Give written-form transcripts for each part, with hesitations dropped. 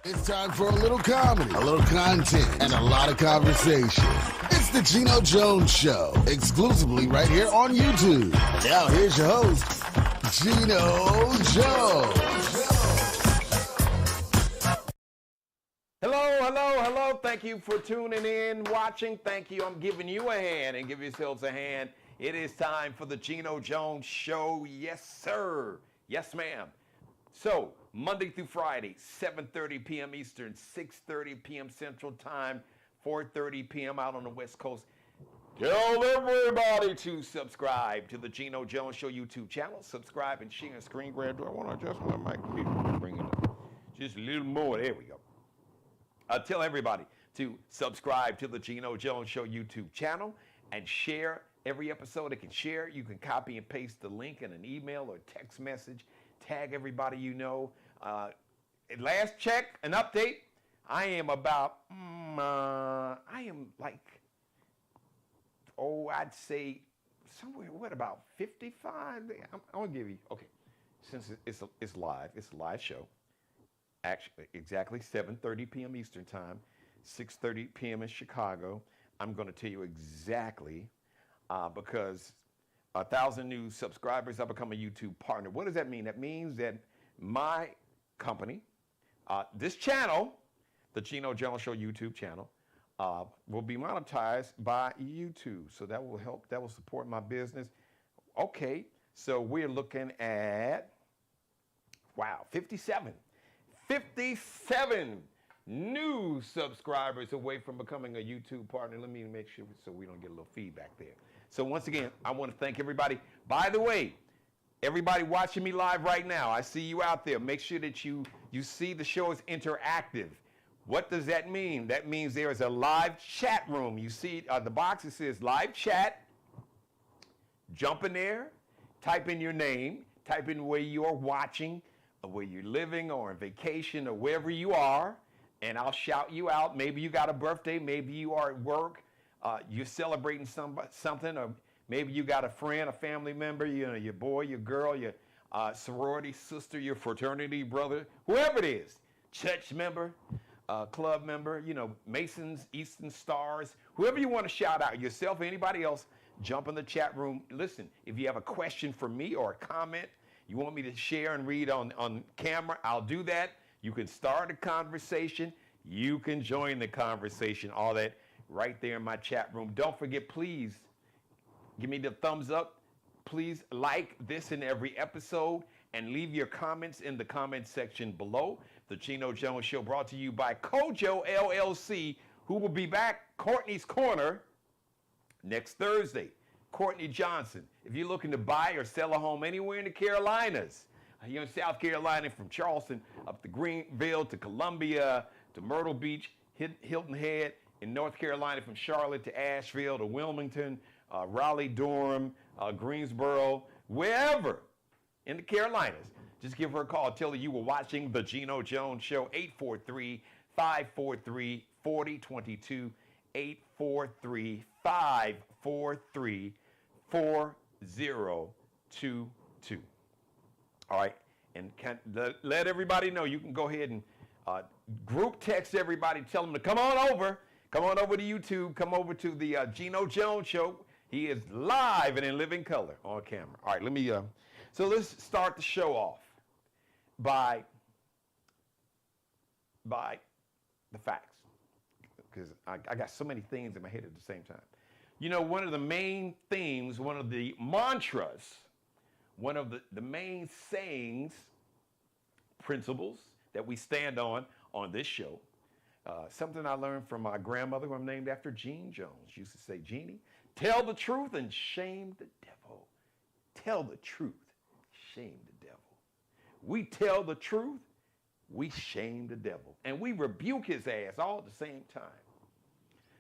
It's time for a little comedy, a little content, and a lot of conversation. It's the Geno Jones Show, exclusively right here on YouTube. Now here's your host, Geno Jones. Hello. Thank you for tuning in, watching. Thank you. I'm giving you a hand and give yourselves a hand. It is time for the Geno Jones Show. Yes, sir. Yes, ma'am. So, Monday through Friday, 7:30 p.m. Eastern, 6:30 p.m. Central Time, 4:30 p.m. out on the West Coast. Tell everybody to subscribe to the Geno Jones Show YouTube channel. Subscribe and share. Screen grab. Do I want to adjust my mic? Bring it up just a little more. There we go. Tell everybody to subscribe to the Geno Jones Show YouTube channel and share every episode. It can share. You can copy and paste the link in an email or text message. Tag everybody you know. Last check, an update. I am about, I'd say somewhere, about 55? I'm going to give you, okay, since it's live, it's a live show. Actually, exactly 7:30 p.m. Eastern Time, 6:30 p.m. in Chicago. I'm going to tell you exactly because 1,000 new subscribers, I become a YouTube partner. What does that mean? That means that my company, this channel, the Geno Jones Show YouTube channel, will be monetized by YouTube. So that will help, that will support my business. Okay, so we're looking at, 57 new subscribers away from becoming a YouTube partner. Let me make sure so we don't get a little feedback there. So once again, I want to thank everybody. By the way, everybody watching me live right now, I see you out there. Make sure that you see the show is interactive. What does that mean? That means there is a live chat room. You see the box that says live chat. Jump in there, type in your name, type in where you're watching, or where you're living, or on vacation, or wherever you are, and I'll shout you out. Maybe you got a birthday, maybe you are at work, you're celebrating something, or maybe you got a friend, a family member, your boy, your girl, your sorority sister, your fraternity brother, whoever it is, church member, club member, Masons, Eastern Stars, whoever you want to shout out, yourself, anybody else, jump in the chat room. Listen, if you have a question for me or a comment, you want me to share and read on camera, I'll do that. You can start a conversation. You can join the conversation. All that right there in my chat room. Don't forget, please, give me the thumbs up. Please like this in every episode and leave your comments in the comment section below. The Geno Jones Show brought to you by Kojo LLC, who will be back, Courtney's Corner, next Thursday. Courtney Johnson. If you're looking to buy or sell a home anywhere in the Carolinas, here in South Carolina, from Charleston up to Greenville to Columbia to Myrtle Beach, Hilton Head, in North Carolina from Charlotte to Asheville to Wilmington, Raleigh, Durham, Greensboro, wherever in the Carolinas, just give her a call. Tell her you were watching the Geno Jones Show, 843-543-4022, 843-543-4022. All right, and let everybody know. You can go ahead and group text everybody. Tell them to come on over to YouTube. Come over to the Geno Jones Show. He is live and in living color on camera. All right, let me. So let's start the show off by the facts, because I got so many things in my head at the same time. One of the main themes, one of the mantras, one of the main sayings, principles that we stand on this show, something I learned from my grandmother, who I'm named after, Jean Jones. She used to say, Jeannie, tell the truth and shame the devil. Tell the truth, shame the devil. We tell the truth, we shame the devil. And we rebuke his ass all at the same time.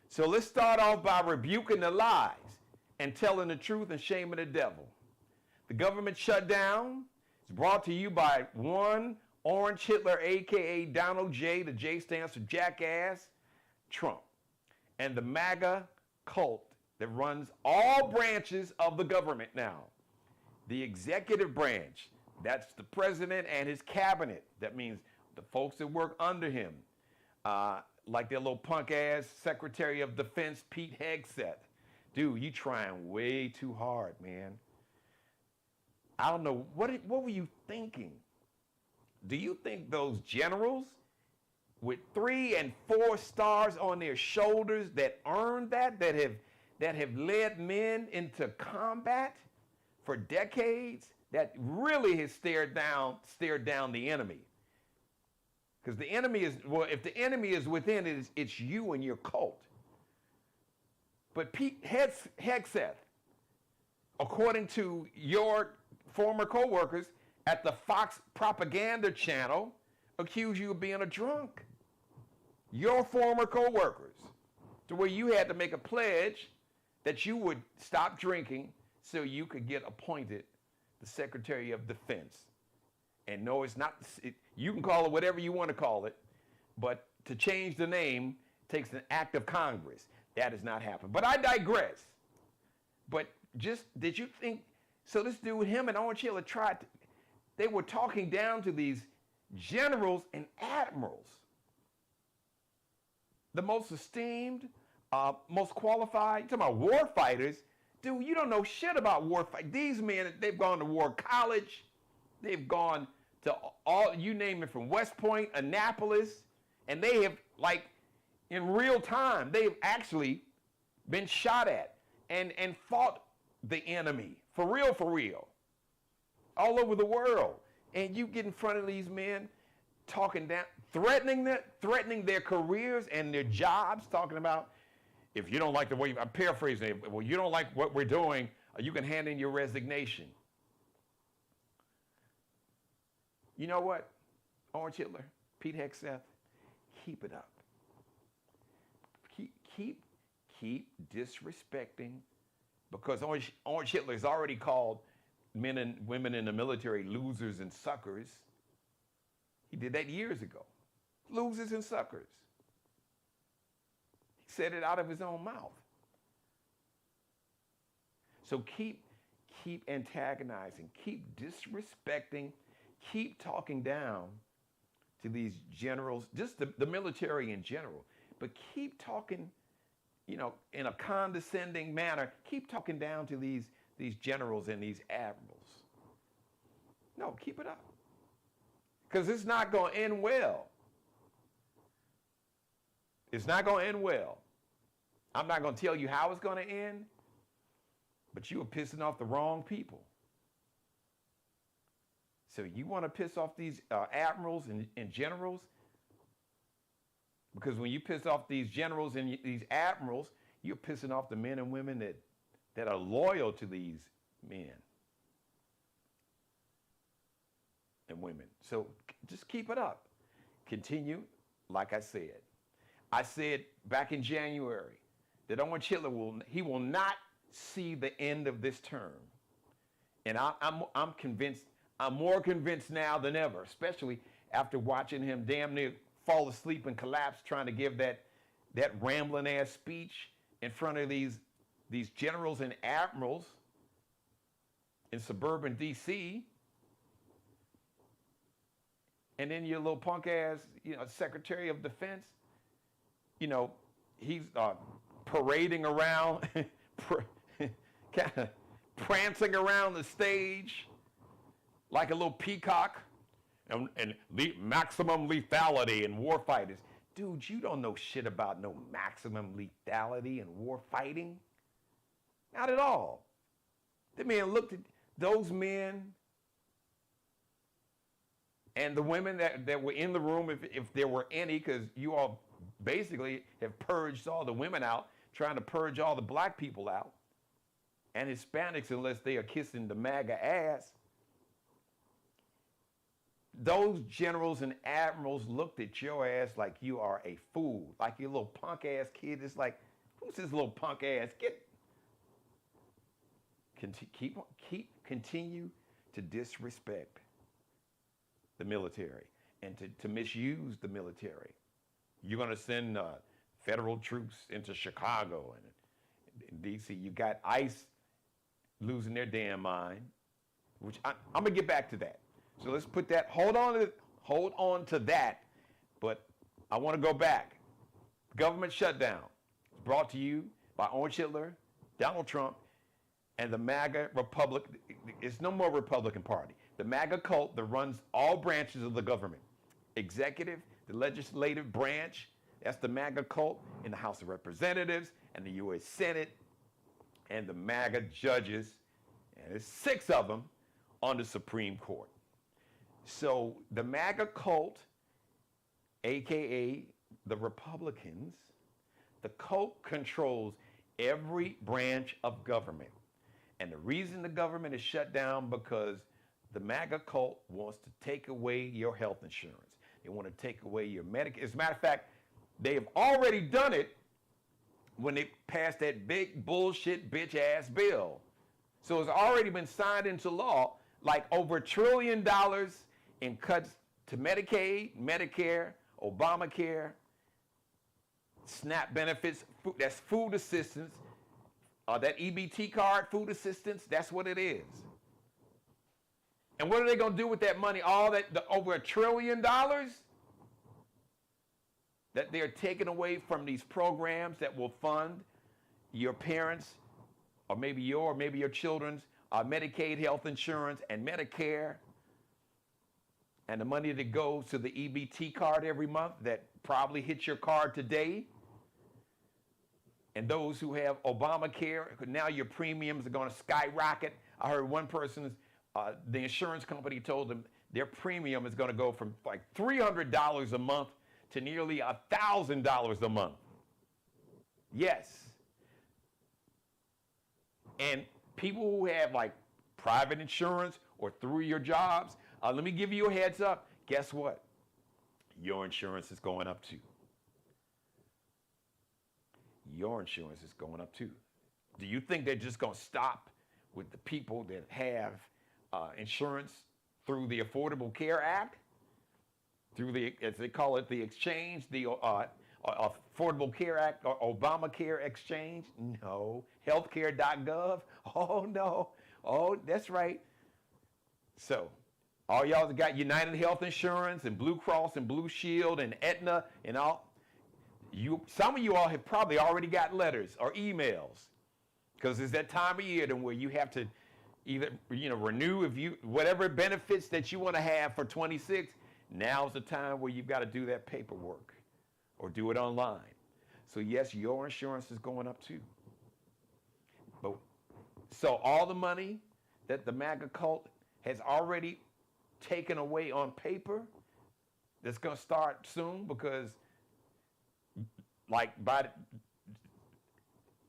So let's start off by rebuking the lies and telling the truth and shaming the devil. The government shutdown is brought to you by one Orange Hitler, a.k.a. Donald J. The J stands for Jackass, Trump. And the Maga cult that runs all branches of the government now. The executive branch, that's the president and his cabinet. That means the folks that work under him, like their little punk ass Secretary of Defense, Pete Hegseth. Dude, you trying way too hard, man. I don't know, what were you thinking? Do you think those generals with 3 and 4 stars on their shoulders that earned that have led men into combat for decades, that really has stared down the enemy? Because the enemy is, well, if the enemy is within, it's you and your cult. But Pete Hegseth, according to your former co-workers at the Fox propaganda channel, accuse you of being a drunk. Your former co-workers, to where you had to make a pledge that you would stop drinking so you could get appointed the Secretary of Defense. And no, it's not, you can call it whatever you want to call it, but to change the name takes an act of Congress. That has not happened. But I digress. But just, did you think, so this dude, him and Owen Chiller they were talking down to these generals and admirals, the most esteemed, most qualified. You're talking about war fighters. Dude, you don't know shit about war fight. These men, they've gone to war college. They've gone to all, you name it, from West Point, Annapolis, and they have, like, in real time, they've actually been shot at and fought the enemy, for real, all over the world. And you get in front of these men, talking down, threatening their careers and their jobs, talking about, if you don't like the way, I'm paraphrasing it, well, you don't like what we're doing, you can hand in your resignation. You know what, Orange Hitler, Pete Hegseth, keep it up. Keep disrespecting, because Orange Hitler has already called men and women in the military losers and suckers. He did that years ago. Losers and suckers. He said it out of his own mouth. So keep antagonizing, keep disrespecting, keep talking down to these generals, just the military in general, but keep talking, you know, in a condescending manner, keep talking down to these generals and these admirals. No, keep it up. Because it's not going to end well. It's not going to end well. I'm not going to tell you how it's going to end, but you are pissing off the wrong people. So you want to piss off these admirals and generals? Because when you piss off these generals and these admirals, you're pissing off the men and women that are loyal to these men and women. So just keep it up. Continue, like I said. I said back in January that Owen Hitler will not see the end of this term. And I'm convinced, I'm more convinced now than ever, especially after watching him damn near fall asleep and collapse trying to give that rambling ass speech in front of these generals and admirals in suburban DC. And then your little punk ass, you know, Secretary of Defense, you know, he's parading around, kind of prancing around the stage like a little peacock, and maximum lethality in war fighters. Dude, you don't know shit about no maximum lethality in war fighting. Not at all. The man looked at those men and the women that were in the room, if there were any, because you all basically have purged all the women out, trying to purge all the black people out, and Hispanics, unless they are kissing the Maga ass. Those generals and admirals looked at your ass like you are a fool, like your little punk ass kid. It's like, who's this little punk ass? Continue to disrespect the military and to misuse the military. You're going to send federal troops into Chicago and DC. You got ICE losing their damn mind, which I'm going to get back to that. So let's put that, hold on hold on to that. But I want to go back. Government shutdown brought to you by Orange Hitler, Donald Trump, and the MAGA Republic. It's no more Republican Party. The MAGA cult that runs all branches of the government. Executive, the legislative branch, that's the MAGA cult in the House of Representatives and the U.S. Senate, and the MAGA judges, and there's 6 of them on the Supreme Court. So the MAGA cult, AKA the Republicans, the cult controls every branch of government. And the reason the government is shut down because the MAGA cult wants to take away your health insurance. They want to take away your Medicare. As a matter of fact, they have already done it when they passed that big bullshit bitch ass bill. So it's already been signed into law, like over $1 trillion in cuts to Medicaid, Medicare, Obamacare, SNAP benefits, that's food assistance, that EBT card, food assistance, that's what it is. And what are they going to do with that money? All that, over $1 trillion that they're taking away from these programs that will fund your parents, or maybe your children's Medicaid health insurance and Medicare, and the money that goes to the EBT card every month that probably hits your card today. And those who have Obamacare, now your premiums are going to skyrocket. I heard one person's, the insurance company told them their premium is going to go from like $300 a month to nearly $1,000 a month. Yes. And people who have like private insurance or through your jobs, let me give you a heads up. Guess what? Your insurance is going up too. Your insurance is going up too. Do you think they're just going to stop with the people that have insurance through the Affordable Care Act? Through the, as they call it, the exchange, the Affordable Care Act, or Obamacare exchange? No. Healthcare.gov? Oh, no. Oh, that's right. So, all y'all that got United Health Insurance and Blue Cross and Blue Shield and Aetna and all, some of you all have probably already got letters or emails, because it's that time of year where you have to either renew whatever benefits that you want to have for 26. Now's the time where you've got to do that paperwork or do it online. So yes, your insurance is going up too. But so all the money that the MAGA cult has already taken away on paper, that's going to start soon, because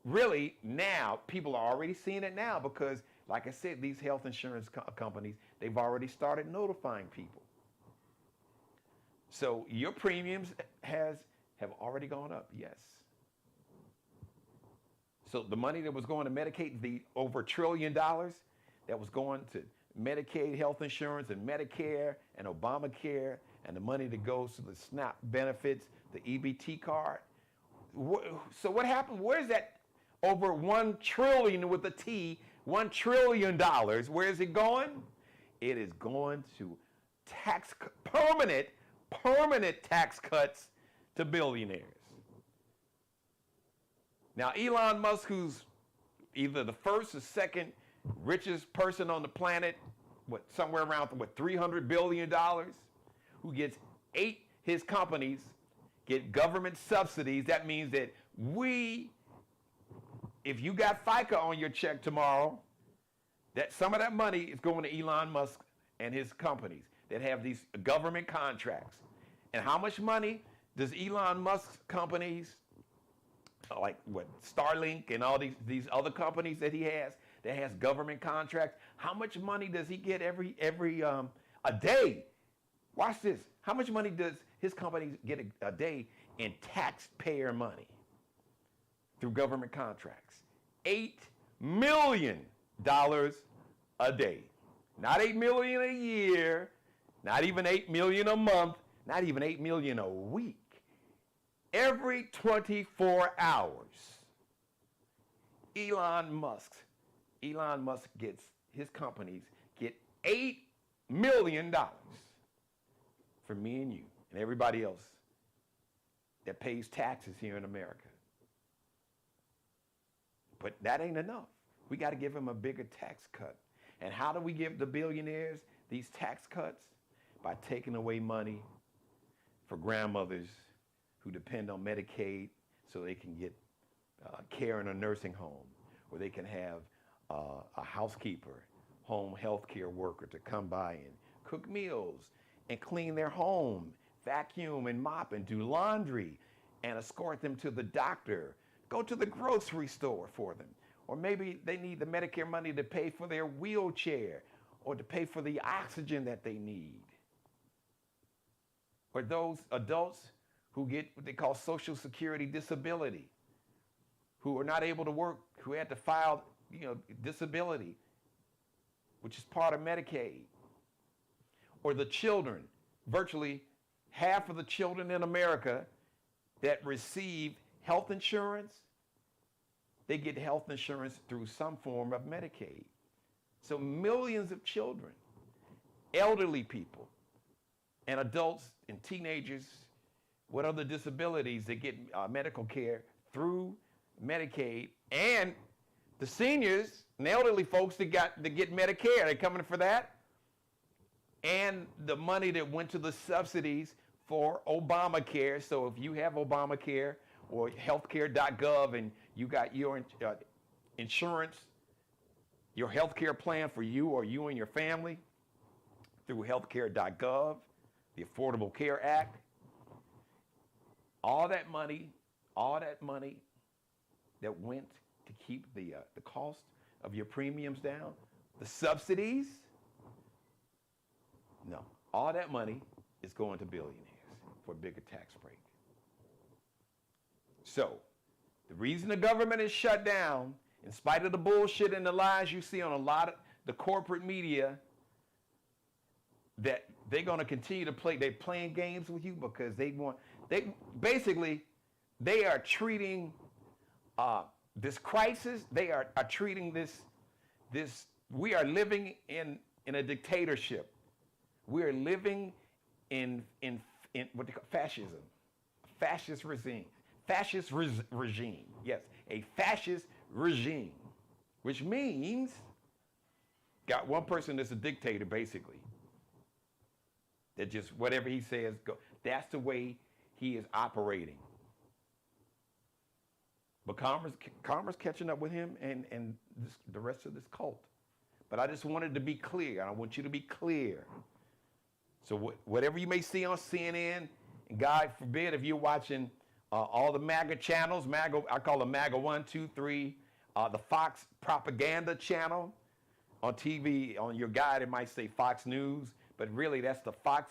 really now people are already seeing it now, because like I said, these health insurance companies, they've already started notifying people. So your premiums have already gone up, yes. So the money that was going to Medicaid, the over $1 trillion that was going to Medicaid health insurance and Medicare and Obamacare, and the money that goes to the SNAP benefits, the EBT card. So what happened? Where's that over $1 trillion with a T, $1 trillion? Where is it going? It is going to permanent tax cuts to billionaires. Now, Elon Musk, who's either the first or second richest person on the planet, somewhere around $300 billion, who gets his companies get government subsidies. That means that if you got FICA on your check tomorrow, that some of that money is going to Elon Musk and his companies that have these government contracts. And how much money does Elon Musk's companies, like Starlink and all these other companies that he has, that has government contracts, how much money does he get every a day? Watch this. How much money does his companies get a day in taxpayer money through government contracts? $8 million a day. Not $8 million a year, not even $8 million a month, not even $8 million a week. Every 24 hours, Elon Musk gets, his companies get $8 million for me and you and everybody else that pays taxes here in America. But that ain't enough. We got to give them a bigger tax cut. And how do we give the billionaires these tax cuts? By taking away money for grandmothers who depend on Medicaid so they can get care in a nursing home, or they can have a housekeeper, home health care worker to come by and cook meals and clean their home, vacuum and mop and do laundry and escort them to the doctor, go to the grocery store for them. Or maybe they need the Medicare money to pay for their wheelchair or to pay for the oxygen that they need. Or those adults who get what they call Social Security disability, who are not able to work, who had to file, disability, which is part of Medicaid. Or the children, virtually half of the children in America that receive health insurance, they get health insurance through some form of Medicaid. So millions of children, elderly people, and adults and teenagers with other disabilities that get medical care through Medicaid, and the seniors and elderly folks that get Medicare, they're coming for that. And the money that went to the subsidies for Obamacare. So if you have Obamacare or healthcare.gov and you got your insurance, your healthcare plan for you or you and your family through healthcare.gov, the Affordable Care Act, all that money that went to keep the cost of your premiums down, the subsidies, no, all that money is going to billionaires for a bigger tax break. So, the reason the government is shut down, in spite of the bullshit and the lies you see on a lot of the corporate media, that they're going to continue to play, they're playing games with you because they are treating this crisis, they are treating this, we are living in a dictatorship. We are living in what they call fascism, fascist regime, regime. Yes, a fascist regime, which means got one person that's a dictator basically. That just whatever he says, go. That's the way he is operating. But karma's catching up with him and the rest of this cult. But I just wanted to be clear. I want you to be clear. So whatever you may see on CNN, and God forbid if you're watching all the MAGA channels, MAGA, I call them MAGA 1, 2, 3, the Fox propaganda channel on TV, on your guide it might say Fox News, but really that's the Fox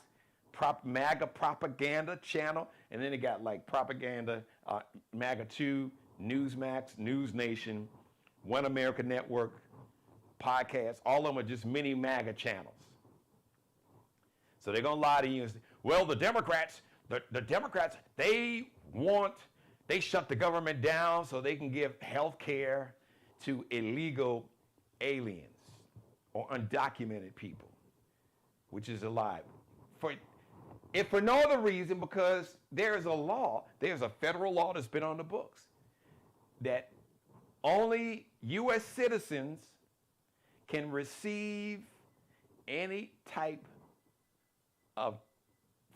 MAGA propaganda channel, and then it got like propaganda, MAGA 2, Newsmax, News Nation, One America Network, podcasts, all of them are just mini MAGA channels. So they're going to lie to you and say, well, the Democrats, they shut the government down so they can give health care to illegal aliens or undocumented people, which is a lie. If for no other reason, because there's a federal law that's been on the books that only U.S. citizens can receive any type of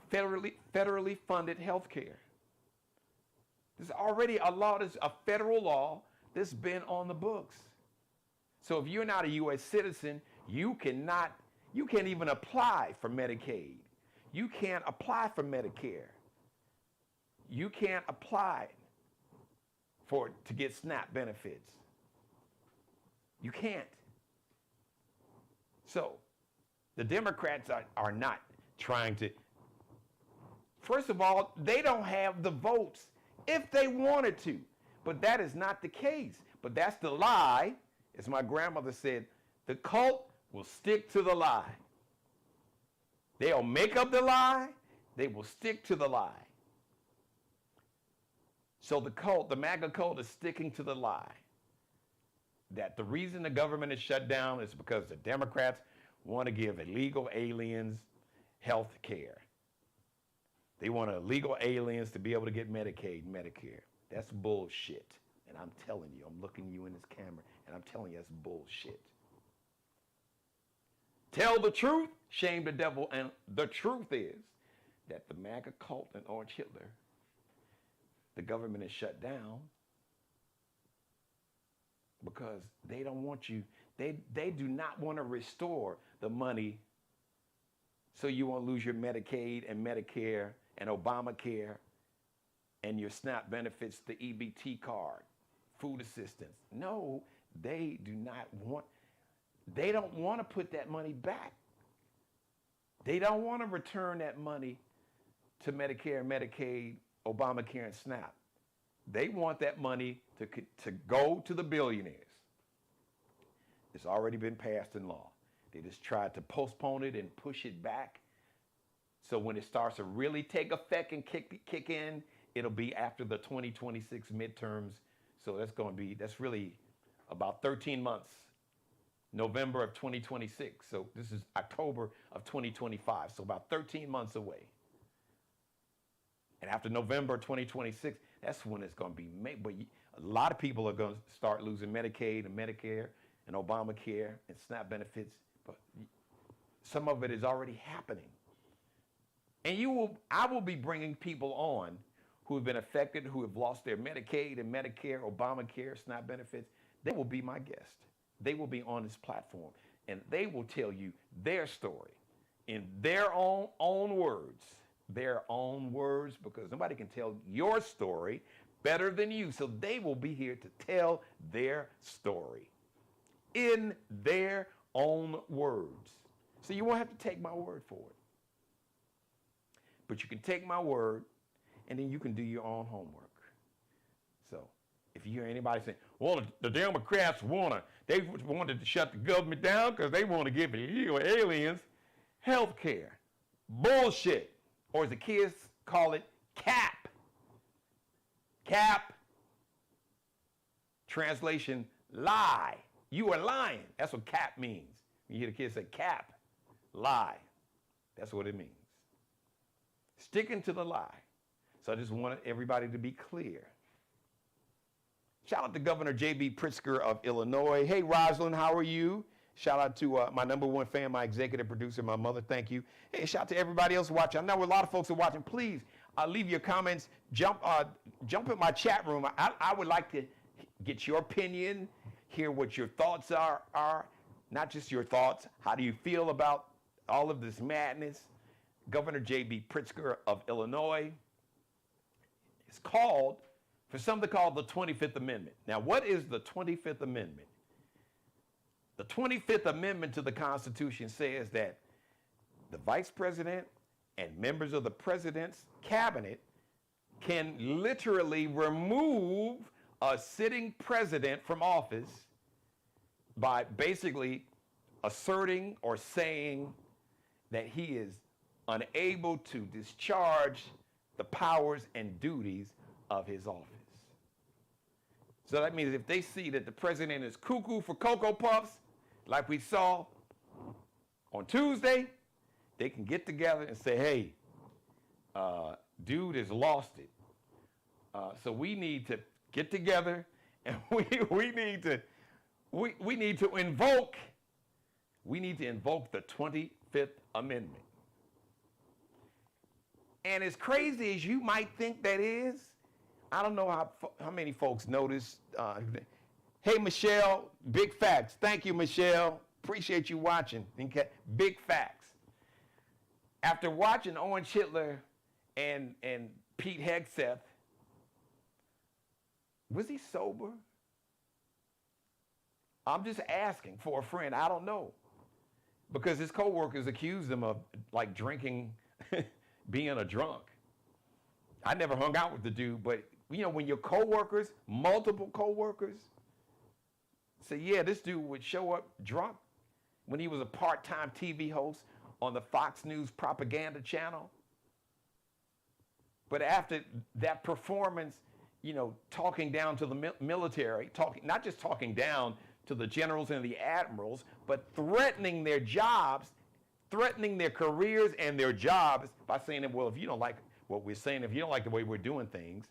federally funded health care. There's already a federal law that's been on the books. So if you're not a U.S. citizen, you can't even apply for Medicaid. You can't apply for Medicare. You can't apply to get SNAP benefits. You can't. So the Democrats are not trying to. First of all, they don't have the votes if they wanted to, but that is not the case. But that's the lie. As my grandmother said, the cult will stick to the lie. They'll make up the lie, they will stick to the lie. So the MAGA cult is sticking to the lie that the reason the government is shut down is because the Democrats want to give illegal aliens health care. They want illegal aliens to be able to get Medicaid and Medicare. That's bullshit. And I'm telling you, I'm looking you in this camera, and I'm telling you that's bullshit. Tell the truth, shame the devil. And the truth is that the Maga cult and Orange Hitler, the government is shut down because they don't want you, they do not want to restore the money so you won't lose your Medicaid and Medicare and Obamacare and your SNAP benefits, the EBT card, food assistance. No, they do not want, they don't want to put that money back. They don't want to return that money to Medicare, Medicaid, Obamacare, and SNAP. They want that money to go to the billionaires. It's already been passed in law. They just tried to postpone it and push it back. So when it starts to really take effect and kick in, it'll be after the 2026 midterms. So that's really about 13 months, November of 2026. So this is October of 2025. So about 13 months away. And after November 2026, that's when it's going to be made. But a lot of people are going to start losing Medicaid and Medicare and Obamacare and SNAP benefits. But some of it is already happening. And I will be bringing people on who have been affected, who have lost their Medicaid and Medicare, Obamacare, SNAP benefits. They will be my guest. They will be on this platform. And they will tell you their story in their own words. Their own words, because nobody can tell your story better than you. So they will be here to tell their story in their own words. So you won't have to take my word for it. But you can take my word, and then you can do your own homework. So if you hear anybody saying, well, the Democrats wanted to shut the government down because they want to give illegal aliens health care. Bullshit. Or as the kids call it, cap. Cap. Translation, lie. You are lying. That's what cap means. You hear the kids say cap, lie. That's what it means. Sticking to the lie. So I just wanted everybody to be clear. Shout out to Governor J.B. Pritzker of Illinois. Hey, Rosalind, how are you? Shout out to my number one fan, my executive producer, my mother. Thank you. Hey, shout out to everybody else watching. I know a lot of folks are watching. Please leave your comments. Jump in my chat room. I would like to get your opinion, hear what your thoughts are. Not just your thoughts. How do you feel about all of this madness? Governor J.B. Pritzker of Illinois is called for something called the 25th Amendment. Now, what is the 25th Amendment? The 25th Amendment to the Constitution says that the vice president and members of the president's cabinet can literally remove a sitting president from office by basically asserting or saying that he is unable to discharge the powers and duties of his office. So that means if they see that the president is cuckoo for Cocoa Puffs, like we saw on Tuesday, they can get together and say, hey, dude has lost it. So we need to get together and we need to invoke the 25th Amendment. And as crazy as you might think that is, I don't know how many folks noticed. Hey, Michelle, big facts. Thank you, Michelle. Appreciate you watching. Big facts. After watching Orange Hitler and Pete Hegseth, was he sober? I'm just asking for a friend. I don't know. Because his coworkers accused him of like drinking, being a drunk. I never hung out with the dude, but you know, when your coworkers, multiple coworkers, say, yeah, this dude would show up drunk when he was a part-time TV host on the Fox News propaganda channel. But after that performance, you know, talking down to the military, not just talking down to the generals and the admirals, but threatening their jobs, threatening their careers and their jobs by saying, well, if you don't like what we're saying, if you don't like the way we're doing things,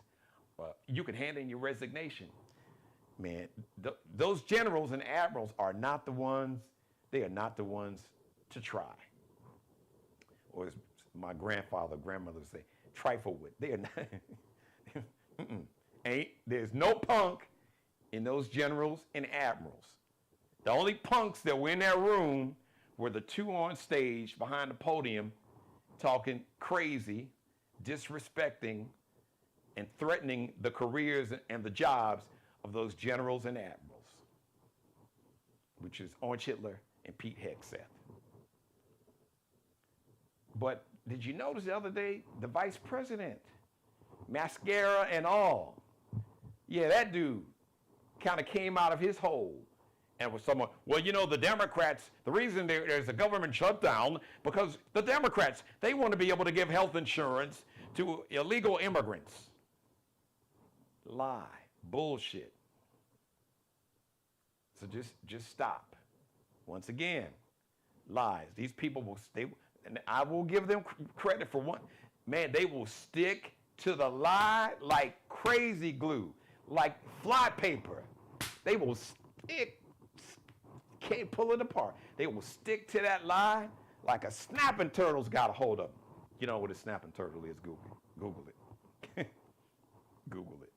you can hand in your resignation. Man, those generals and admirals are not the ones, they are not the ones to try. Or as my grandfather, grandmother would say, trifle with. They are not. There's no punk in those generals and admirals. The only punks that were in that room were the two on stage behind the podium talking crazy, disrespecting, and threatening the careers and the jobs of those generals and admirals, which is Orange Hitler and Pete Hegseth. But did you notice the other day, the vice president, mascara and all, yeah, that dude kind of came out of his hole and was someone, well, you know, the Democrats, the reason there's a government shutdown, because the Democrats, they want to be able to give health insurance to illegal immigrants. Lie, bullshit. So just stop. Once again, lies. These people will stay, and I will give them credit for one. Man, they will stick to the lie like crazy glue, like fly paper. They will stick, can't pull it apart. They will stick to that lie like a snapping turtle's got a hold of them. You know what a snapping turtle is? Google it. Google it.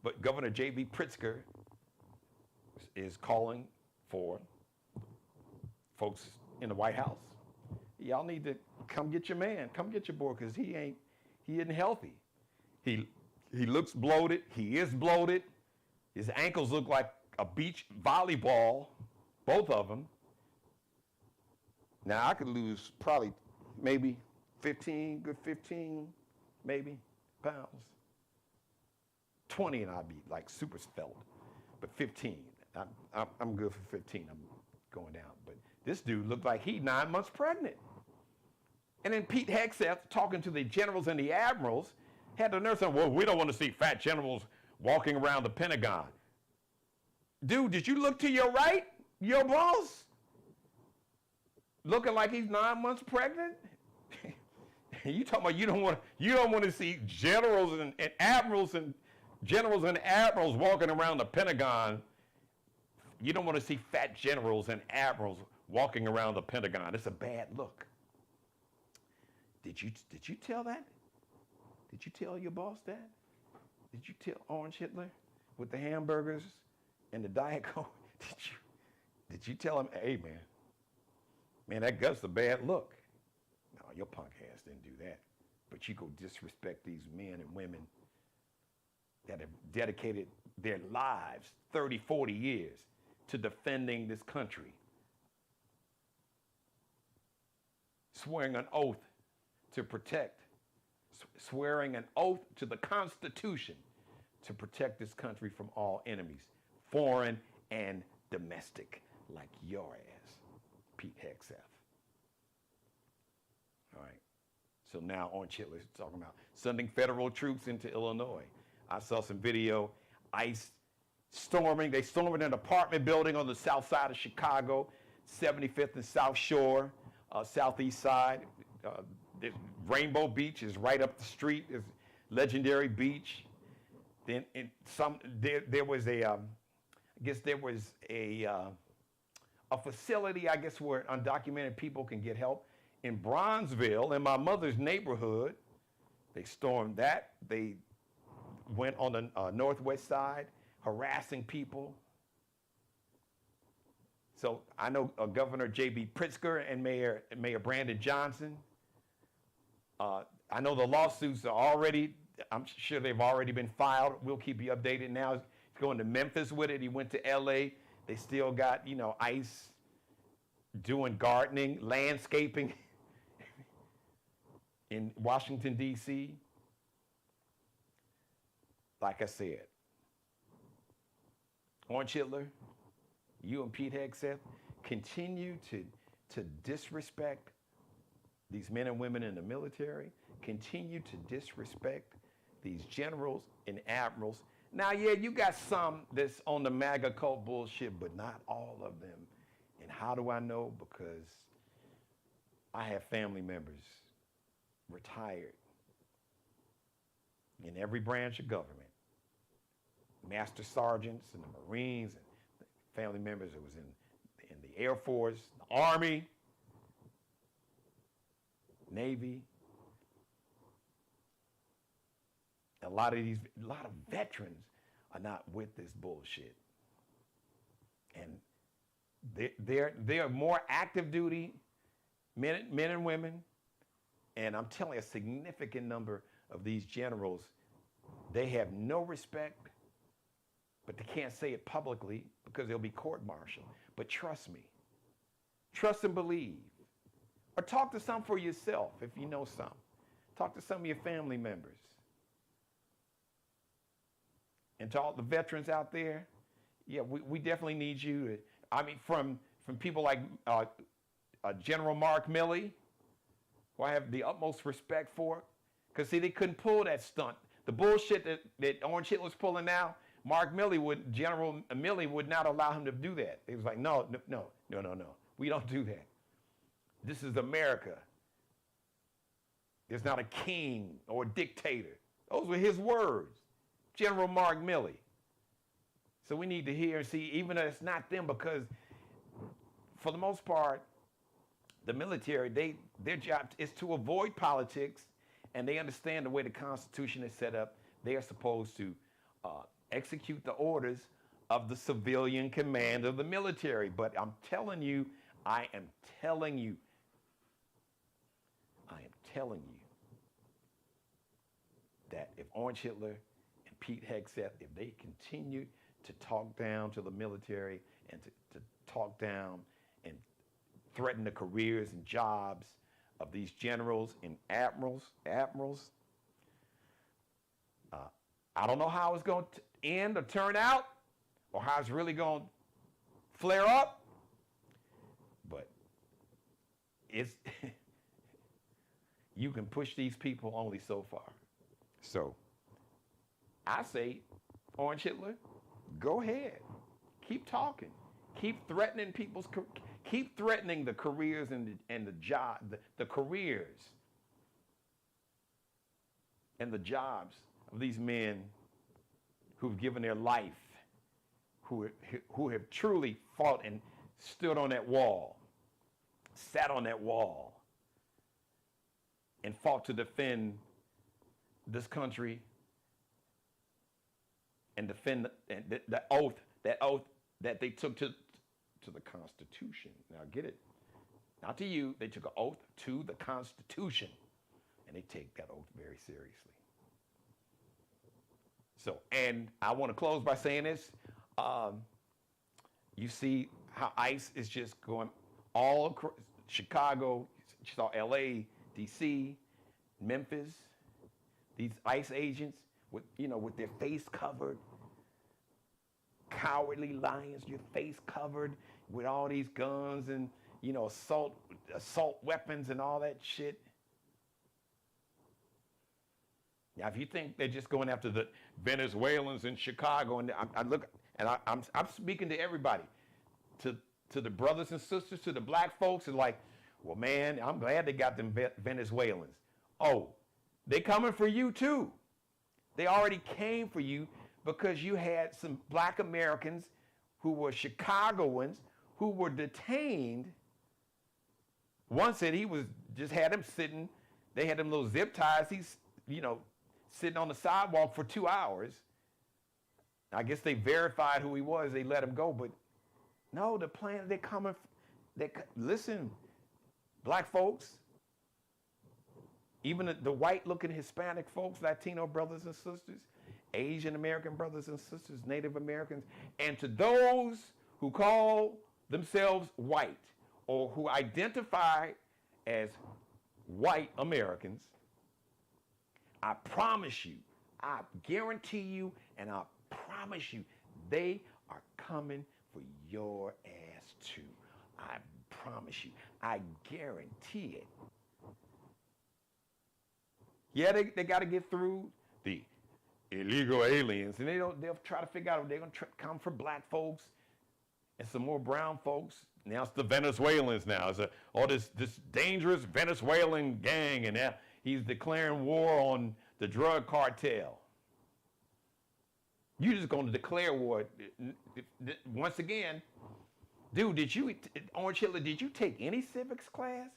But Governor J.B. Pritzker is calling for folks in the White House. Y'all need to come get your man, come get your boy, because he isn't healthy. He looks bloated. He is bloated. His ankles look like a beach volleyball, both of them. Now I could lose probably maybe 15 maybe pounds. 20 and I'd be like super svelte, but 15, I'm good for 15. I'm going down. But this dude looked like he 9 months pregnant. And then Pete Hegseth, talking to the generals and the admirals, had the nerve saying, well, we don't want to see fat generals walking around the Pentagon. Dude, did you look to your right, your boss? Looking like he's 9 months pregnant? You talking about you don't want to see generals and admirals and generals and admirals walking around the Pentagon. You don't want to see fat generals and admirals walking around the Pentagon. It's a bad look. Did you tell that? Did you tell your boss that? Did you tell Orange Hitler with the hamburgers and the Diet Coke? Did you tell him, hey man, that gut's a bad look? No, your punk ass didn't do that. But you go disrespect these men and women that have dedicated their lives 30, 40 years to defending this country. Swearing an oath to protect, swearing an oath to the Constitution to protect this country from all enemies, foreign and domestic, like your ass, Pete Hegseth. All right. So now Orange Hitler is talking about sending federal troops into Illinois. I saw some video, ICE storming. They stormed an apartment building on the south side of Chicago, 75th and South Shore, southeast side. Rainbow Beach is right up the street. It's legendary beach. Then there was a facility, I guess, where undocumented people can get help. In Bronzeville, in my mother's neighborhood, they stormed that. They went on the northwest side, harassing people. So I know Governor J.B. Pritzker and Mayor Brandon Johnson. I know the lawsuits are already, I'm sure they've already been filed. We'll keep you updated now. He's going to Memphis with it. He went to L.A. They still got, ICE doing gardening, landscaping in Washington, D.C. Like I said, Orange Hitler, you and Pete Hegseth continue to disrespect these men and women in the military, continue to disrespect these generals and admirals. Now, yeah, you got some that's on the Maga cult bullshit, but not all of them. And how do I know? Because I have family members retired in every branch of government, master sergeants in the Marines and family members that was in the Air Force, the Army, Navy. A lot of veterans are not with this bullshit. And they are more active duty men and women. And I'm telling you, a significant number of these generals, they have no respect, but they can't say it publicly because they'll be court-martialed. But trust me. Trust and believe. Or talk to some for yourself if you know some. Talk to some of your family members. And to all the veterans out there, yeah, we definitely need you to, I mean, from people like General Mark Milley, who I have the utmost respect for, because see, they couldn't pull that stunt. The bullshit that Orange Hitler's pulling now, General Milley would not allow him to do that. He was like, no, we don't do that. This is America. There's not a king or a dictator. Those were his words. General Mark Milley. So we need to hear and see, even though it's not them, because for the most part, the military, their job is to avoid politics, and they understand the way the Constitution is set up. They are supposed to execute the orders of the civilian command of the military. But I am telling you, that if Orange Hitler and Pete Hegseth, if they continue to talk down to the military and to talk down and threaten the careers and jobs of these generals and admirals, I don't know how it's going to end or turn out, or how it's really going to flare up, but it's you can push these people only so far. So I say, Orange Hitler, go ahead. Keep talking. Keep threatening keep threatening the careers and the job, the careers and the jobs of these men who've given their life, who have truly fought and stood on that wall, sat on that wall, and fought to defend this country and defend the oath that they took to the Constitution. Now get it, not to you, they took an oath to the Constitution, and they take that oath very seriously. So, and I want to close by saying this. You see how ICE is just going all across Chicago, you saw LA, DC, Memphis, these ICE agents with their face covered, cowardly lions, your face covered with all these guns and, assault weapons and all that shit. Now, if you think they're just going after the Venezuelans in Chicago, and I'm speaking to everybody, to the brothers and sisters, to the black folks, and like, well, man, I'm glad they got them Venezuelans. Oh, they coming for you too. They already came for you because you had some black Americans who were Chicagoans who were detained. One said he had him sitting, they had them little zip ties, he's, sitting on the sidewalk for 2 hours. I guess they verified who he was, they let him go, but no, the plan, they're coming, listen, black folks, even the white-looking Hispanic folks, Latino brothers and sisters, Asian American brothers and sisters, Native Americans, and to those who call themselves white or who identify as white Americans, I promise you, I guarantee you, and I promise you, they are coming for your ass too. I promise you. I guarantee it. Yeah, they got to get through the illegal aliens, and they'll try to figure out if they're going to come for black folks and some more brown folks. Now it's the Venezuelans now. It's this dangerous Venezuelan gang, and now, He's declaring war on the drug cartel. You're just going to declare war. Once again, dude, Orange Hitler, did you take any civics class?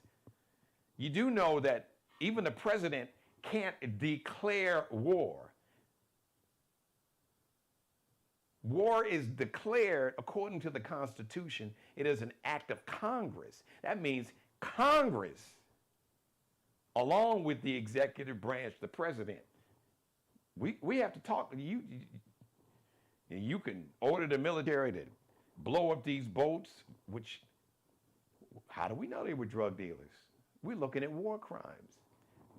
You do know that even the president can't declare war. War is declared according to the Constitution. It is an act of Congress. That means Congress, along with the executive branch, the president, we have to talk. You can order the military to blow up these boats, which, how do we know they were drug dealers? We're looking at war crimes.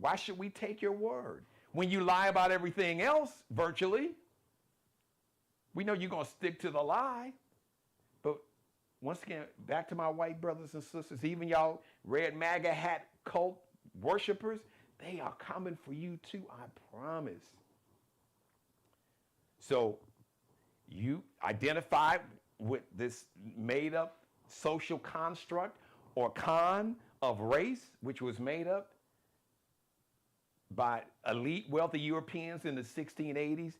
Why should we take your word? When you lie about everything else, virtually, we know you're going to stick to the lie. But once again, back to my white brothers and sisters, even y'all red Maga hat cult worshipers, they are coming for you too, I promise. So you identify with this made up social construct or con of race, which was made up by elite wealthy Europeans in the 1680s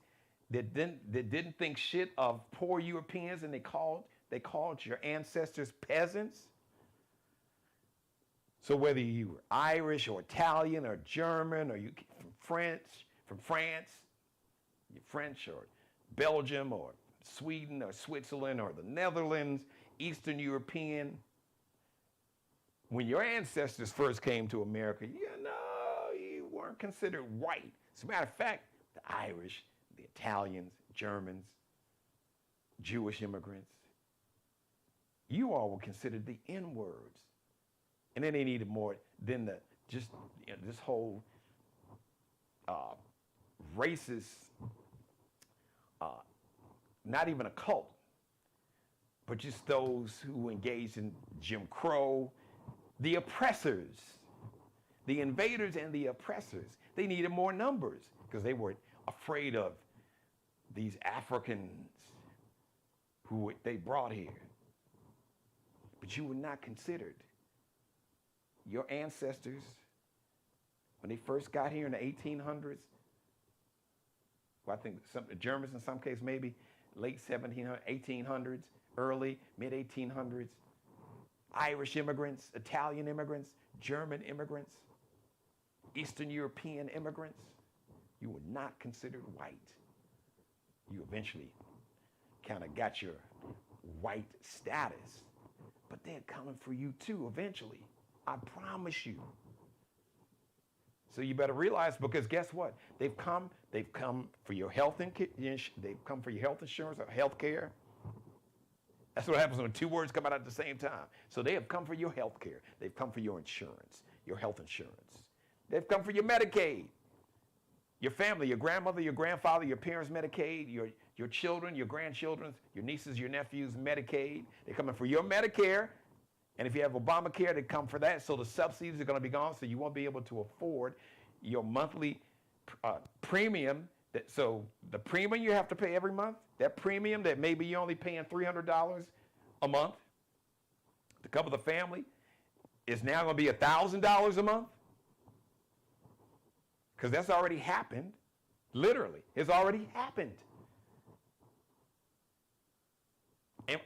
that didn't think shit of poor Europeans, and they called your ancestors peasants. So whether you were Irish or Italian or German or you from France, you're French or Belgium or Sweden or Switzerland or the Netherlands, Eastern European, when your ancestors first came to America, you weren't considered white. As a matter of fact, the Irish, the Italians, Germans, Jewish immigrants, you all were considered the N-words. And then they needed more than this whole racist, not even a cult, but just those who engaged in Jim Crow, the oppressors, the invaders and the oppressors. They needed more numbers because they were afraid of these Africans who they brought here. But you were not considered. Your ancestors, when they first got here in the 1800s, well, I think the Germans in some case maybe late 1800s, early, mid-1800s, Irish immigrants, Italian immigrants, German immigrants, Eastern European immigrants, you were not considered white. You eventually kind of got your white status, but they're coming for you too eventually. I promise you. So you better realize, because guess what? They've come for your health insurance or health care. That's what happens when two words come out at the same time. So they have come for your health care. They've come for your insurance, your health insurance. They've come for your Medicaid. Your family, your grandmother, your grandfather, your parents' Medicaid, your children, your grandchildren, your nieces, your nephews' Medicaid. They're coming for your Medicare. And if you have Obamacare, they come for that. So the subsidies are going to be gone, so you won't be able to afford your monthly premium. So the premium you have to pay every month, that premium that maybe you're only paying $300 a month to cover the family, is now going to be $1,000 a month. Because that's already happened. Literally, it's already happened. And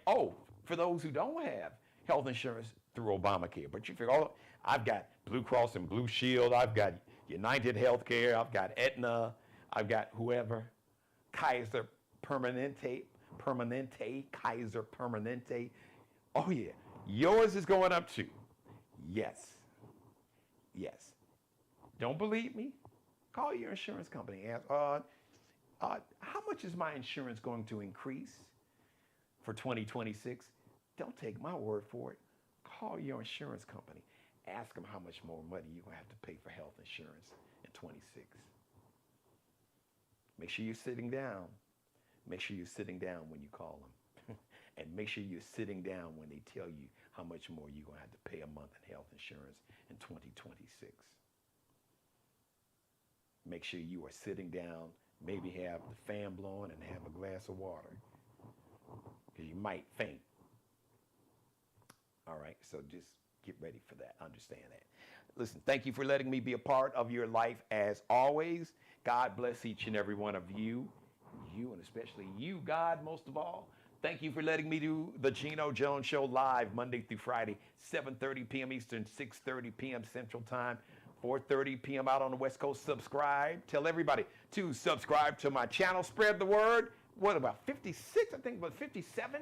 for those who don't have health insurance through Obamacare, but you figure, I've got Blue Cross and Blue Shield, I've got United Healthcare, I've got Aetna, I've got whoever, Kaiser Permanente, Kaiser Permanente. Oh yeah, yours is going up too. Yes. Don't believe me? Call your insurance company and ask, how much is my insurance going to increase for 2026? Don't take my word for it. Call your insurance company. Ask them how much more money you're going to have to pay for health insurance in 26. Make sure you're sitting down. Make sure you're sitting down when you call them. And make sure you're sitting down when they tell you how much more you're going to have to pay a month in health insurance in 2026. Make sure you are sitting down, maybe have the fan blowing and have a glass of water, because you might faint. All right, so just get ready for that. Understand that. Listen, thank you for letting me be a part of your life as always. God bless each and every one of you, and especially you, God, most of all. Thank you for letting me do the Geno Jones Show live Monday through Friday, 7:30 p.m. Eastern, 6:30 p.m. Central Time, 4:30 p.m. out on the West Coast. Subscribe. Tell everybody to subscribe to my channel. Spread the word. What, about 56, I think, about 57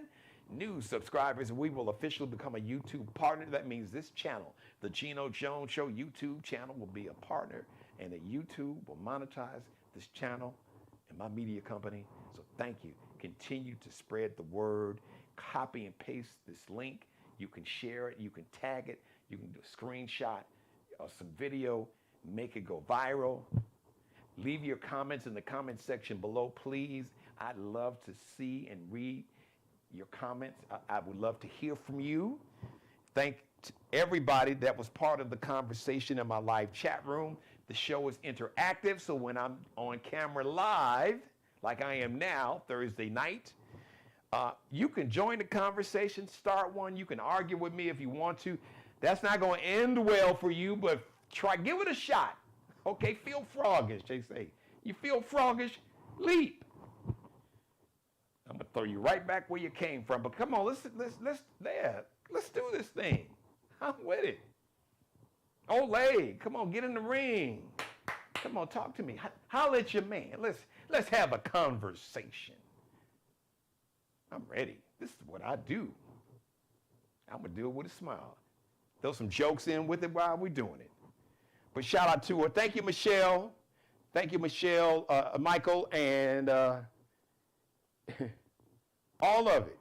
new subscribers. We will officially become a YouTube partner. That means this channel, the Geno Jones Show YouTube channel, will be a partner, and that YouTube will monetize this channel and my media company. So thank you. Continue to spread the word. Copy and paste this link. You can share it. You can tag it. You can do a screenshot or some video. Make it go viral. Leave your comments in the comment section below, please. I'd love to see and read your comments. I would love to hear from you. Thank everybody that was part of the conversation in my live chat room. The show is interactive, so when I'm on camera live, like I am now, Thursday night, you can join the conversation, start one. You can argue with me if you want to. That's not going to end well for you, but give it a shot. Okay, feel froggish, they say. You feel froggish, leap. I'm gonna throw you right back where you came from. But come on, let's do this thing. I'm with it. Olay, come on, get in the ring. Come on, talk to me. Holler at your man. Let's have a conversation. I'm ready. This is what I do. I'm gonna do it with a smile. Throw some jokes in with it while we're doing it. But shout out to her. Thank you, Michelle. Thank you, Michelle, Michael, and all of it.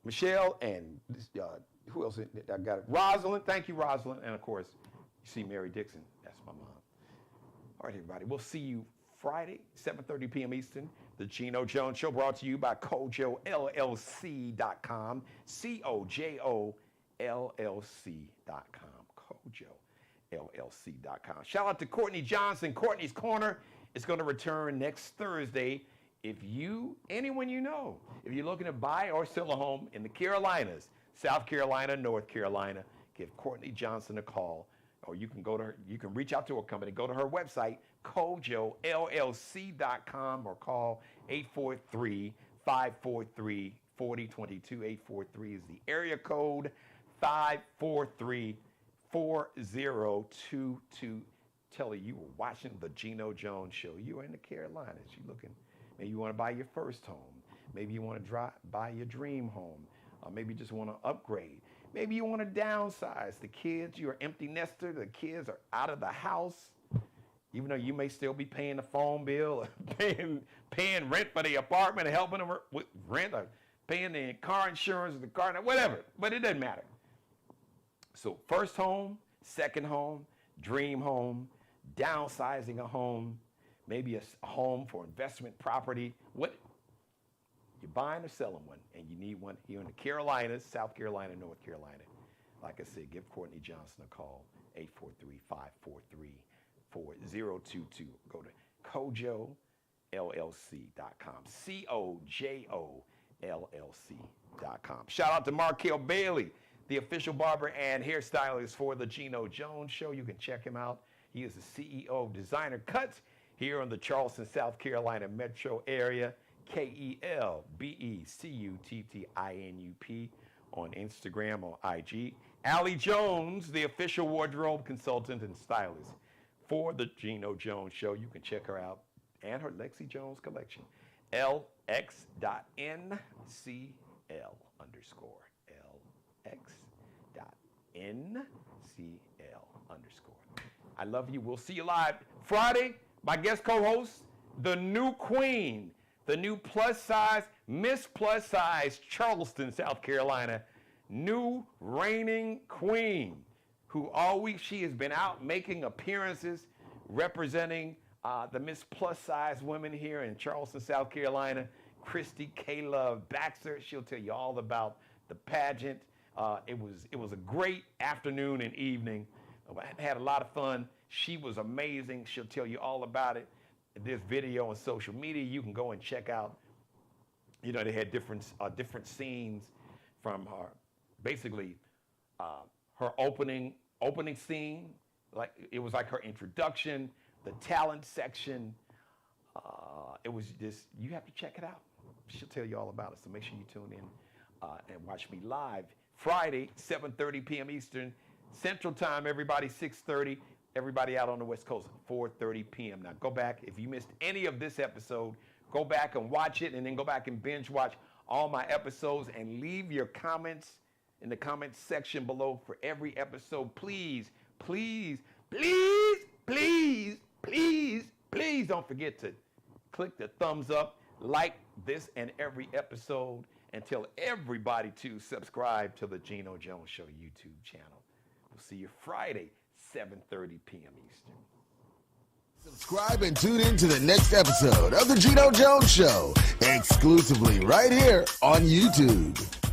Michelle and who else? I got it. Rosalind. Thank you, Rosalind. And of course, you see Mary Dixon. That's my mom. All right, everybody. We'll see you Friday, 7:30 p.m. Eastern. The Geno Jones Show brought to you by CojoLLC.com. CojoLLC.com. CojoLLC.com. Shout out to Courtney Johnson. Courtney's Corner is going to return next Thursday. If anyone you know, if you're looking to buy or sell a home in the Carolinas, South Carolina, North Carolina, give Courtney Johnson a call, or you can reach out to her company. Go to her website, CojoLLC.com, or call 843-543-4022. 843 is the area code. 543-4022. Tell her you were watching the Geno Jones Show. You are in the Carolinas. You looking. Maybe you want to buy your first home. Maybe you want to buy your dream home. Or maybe you just want to upgrade. Maybe you want to downsize. The kids, you're an empty nester. The kids are out of the house. Even though you may still be paying the phone bill, or paying rent for the apartment, or helping them with rent, or paying the car insurance, the car, whatever. But it doesn't matter. So first home, second home, dream home, downsizing a home, maybe a home for investment property. What? You're buying or selling one, and you need one here in the Carolinas, South Carolina, North Carolina. Like I said, give Courtney Johnson a call, 843-543-4022. Go to CojoLLC.com, CojoLLC.com. Shout out to Markel Bailey, the official barber and hairstylist for the Geno Jones Show. You can check him out. He is the CEO of Designer Cuts here in the Charleston, South Carolina metro area. KELBECUTTINUP on Instagram or IG. Allie Jones, the official wardrobe consultant and stylist for the Geno Jones Show. You can check her out and her Lexi Jones collection. LX.NCL_. LX.NCL_. I love you. We'll see you live Friday. My guest co-host, the new queen, the new plus size, Miss Plus Size, Charleston, South Carolina, new reigning queen, she has been out making appearances representing the Miss Plus Size women here in Charleston, South Carolina. Christy Kayla Baxter, she'll tell you all about the pageant. It was a great afternoon and evening. I had a lot of fun. She was amazing. She'll tell you all about it. This video on social media, you can go and check out. You know, they had different scenes from basically her opening scene. Like it was like her introduction, the talent section. It was just, you have to check it out. She'll tell you all about it. So make sure you tune in and watch me live Friday, 7:30 p.m. Eastern Central Time. Everybody 6:30. Everybody out on the West Coast, 4:30 p.m. Now go back, if you missed any of this episode, go back and watch it, and then go back and binge watch all my episodes, and leave your comments in the comments section below for every episode. Please, please, please, please, please, please don't forget to click the thumbs up, like this and every episode, and tell everybody to subscribe to the Geno Jones Show YouTube channel. We'll see you Friday, 7:30 p.m. Eastern. Subscribe and tune in to the next episode of the Geno Jones Show, exclusively right here on YouTube.